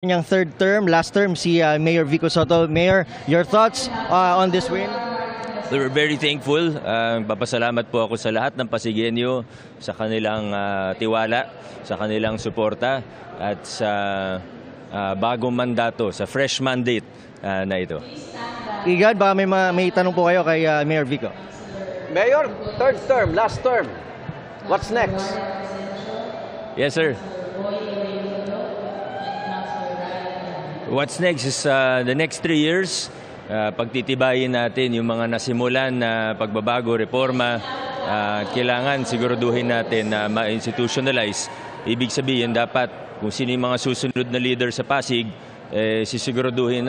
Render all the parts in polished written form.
Kanyang third term, last term, si Mayor Vico Sotto. Mayor, your thoughts on this win? We're very thankful. Papasalamat po ako sa lahat ng Pasigueño sa kanilang tiwala, sa kanilang suporta at sa bagong mandato, sa fresh mandate na ito. Igad, baka may tanong po kayo kay Mayor Vico. Mayor, third term, last term. What's next? Yes, sir. What's next is the next 3 years, pagtitibayin natin yung mga nasimulan na pagbabago, reforma. Kailangan siguraduhin natin na ma-institutionalize. Ibig sabihin, dapat kung sino yung mga susunod na leader sa Pasig, sisiguraduhin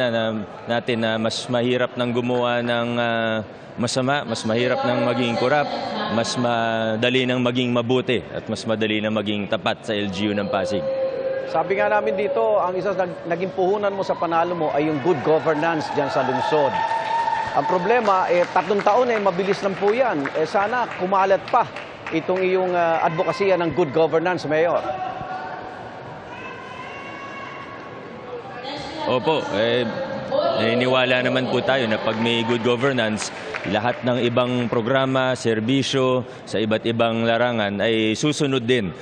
natin na mas mahirap nang gumawa ng masama, mas mahirap nang maging korap, mas madali nang maging mabuti at mas madali nang maging tapat sa LGU ng Pasig. Sabi nga namin dito, ang isa naging puhunan mo sa panalo mo ay yung good governance dyan sa lungsod. Ang problema, 3 taon mabilis lang po yan. Sana kumalat pa itong iyong advokasya ng good governance, Mayor. Opo, naniniwala naman po tayo na pag may good governance, lahat ng ibang programa, serbisyo sa iba't ibang larangan ay susunod din.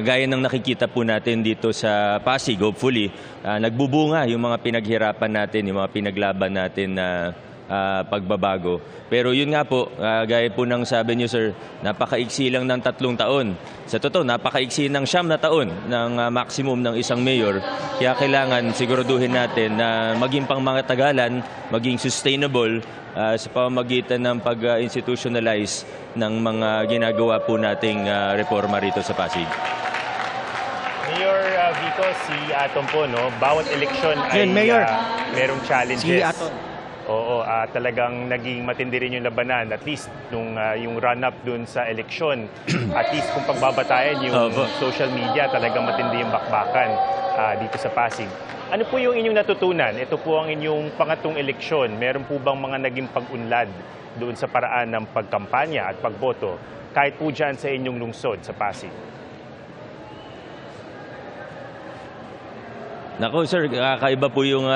Gaya ng nakikita po natin dito sa Pasig, hopefully, nagbubunga yung mga pinaghirapan natin, yung mga pinaglaban natin na pagbabago. Pero yun nga po, gaya po ng sabi niyo, sir, napakaiksi lang ng 3 taon. Sa totoo, napakaiksi ng 9 na taon ng maximum ng isang mayor. Kaya kailangan siguraduhin natin na maging pang mga tagalan, maging sustainable sa pamamagitan ng pag-institutionalize ng mga ginagawa po nating reforma rito sa Pasig. Mayor Vico, si Atom po, no? Bawat eleksyon ay merong challenges. Si Atom. Oo, talagang naging matindi rin yung labanan. At least nung yung run-up dun sa eleksyon, at least kung pagbabatayan yung social media, talagang matindi yung bakbakan dito sa Pasig. Ano po yung inyong natutunan? Ito po ang inyong pangatlong eleksyon. Meron po bang mga naging pag-unlad doon sa paraan ng pagkampanya at pagboto kahit po dyan sa inyong lungsod sa Pasig? Nako sir, kakaiba po yung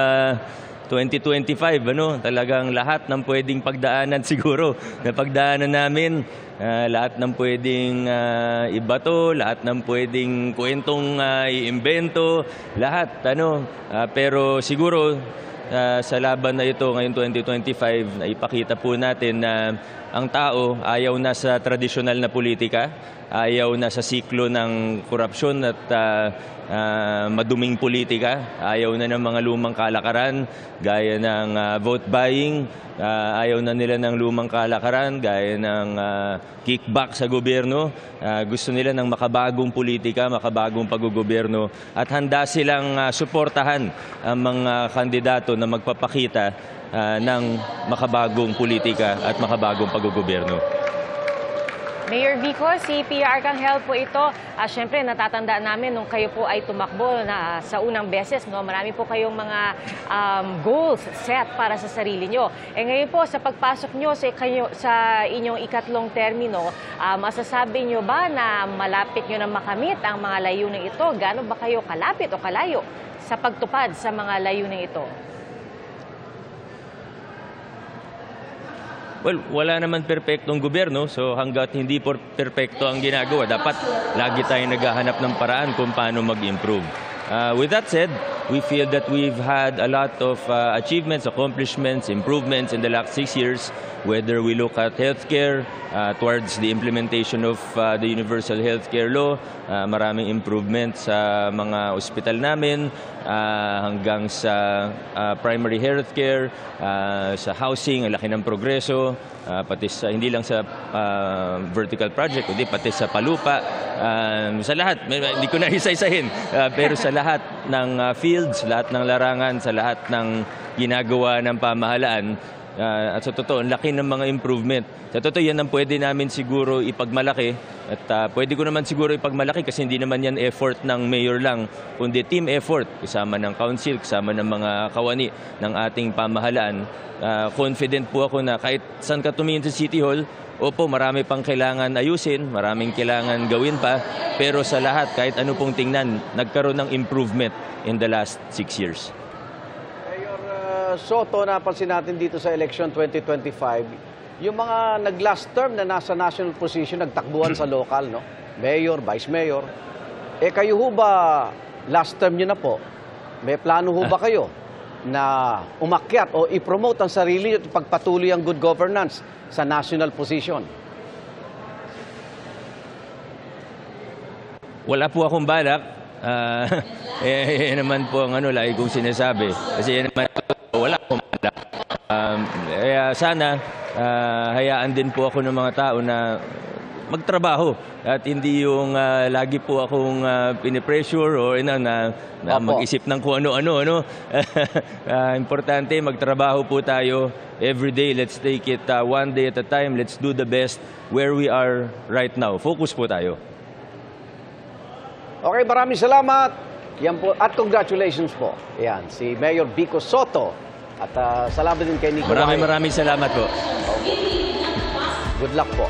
2025, talagang lahat ng pwedeng pagdaanan siguro na pagdaanan namin, lahat ng pwedeng ibato, lahat ng pwedeng kwentong iimbento, lahat pero siguro sa laban na ito ngayong 2025, naipakita po natin na ang tao ayaw na sa tradisyonal na politika, ayaw na sa siklo ng korupsyon at maduming politika, ayaw na ng mga lumang kalakaran gaya ng vote buying, ayaw na nila ng lumang kalakaran gaya ng kickback sa gobyerno. Gusto nila ng makabagong politika, makabagong paggogobyerno at handa silang suportahan ang mga kandidato na magpapakita ng makabagong politika at makabagong paggogobyerno. Mayor Vico, si Pia Arcangel po ito. Siyempre, natatandaan namin nung kayo po ay tumakbo na sa unang beses. Marami po kayong mga goals set para sa sarili nyo. Ngayon po, sa pagpasok nyo sa inyong ikatlong termino, masasabi nyo ba na malapit nyo na makamit ang mga layunin ito? Gaano ba kayo kalapit o kalayo sa pagtupad sa mga layunin ito? Well, wala naman perpektong gobyerno, so hanggat hindi perpekto ang ginagawa, dapat lagi tayong naghahanap ng paraan kung paano mag-improve. With that said, we feel that we've had a lot of achievements, accomplishments, improvements in the last 6 years, whether we look at healthcare, towards the implementation of the Universal Healthcare Law, maraming improvements sa mga ospital namin, hanggang sa primary healthcare, sa housing, ang laki ng progreso, pati sa, hindi lang sa vertical project, kundi pati sa palupa, sa lahat, hindi ko na isa-isahin, pero sa lahat ng fields, lahat ng larangan, sa lahat ng ginagawa ng pamahalaan, At sa totoo, ang laki ng mga improvement. Sa totoo, yan ang pwede namin siguro ipagmalaki. At pwede ko naman siguro ipagmalaki kasi hindi naman yan effort ng mayor lang, kundi team effort, kasama ng council, kasama ng mga kawani ng ating pamahalaan. Confident po ako na kahit saan ka tumingin sa City Hall, opo, marami pang kailangan ayusin, maraming kailangan gawin pa, pero sa lahat, kahit ano pong tingnan, nagkaroon ng improvement in the last 6 years. Soto, napansin natin dito sa election 2025, yung mga nag-last term na nasa national position, nagtakbuhan sa local, no? Mayor, vice mayor. Kayo ho ba, last term nyo na po, may plano ho ba kayo na umakyat o i-promote ang sarili at pagpatuloy ang good governance sa national position? Wala po akong balak. Naman po ang lagi kong sinasabi. Kasi naman wala akong balak. Sana hayaan din po ako ng mga tao na magtrabaho at hindi yung lagi po akong pinipressure o na mag-isip ng kung ano-ano. Importante, magtrabaho po tayo every day. Let's take it one day at a time. Let's do the best where we are right now. Focus po tayo. Okay, maraming salamat. Yan po, at congratulations po. Yan, si Mayor Vico Soto. At salamat din kay Nico. Maraming salamat po. Good luck po.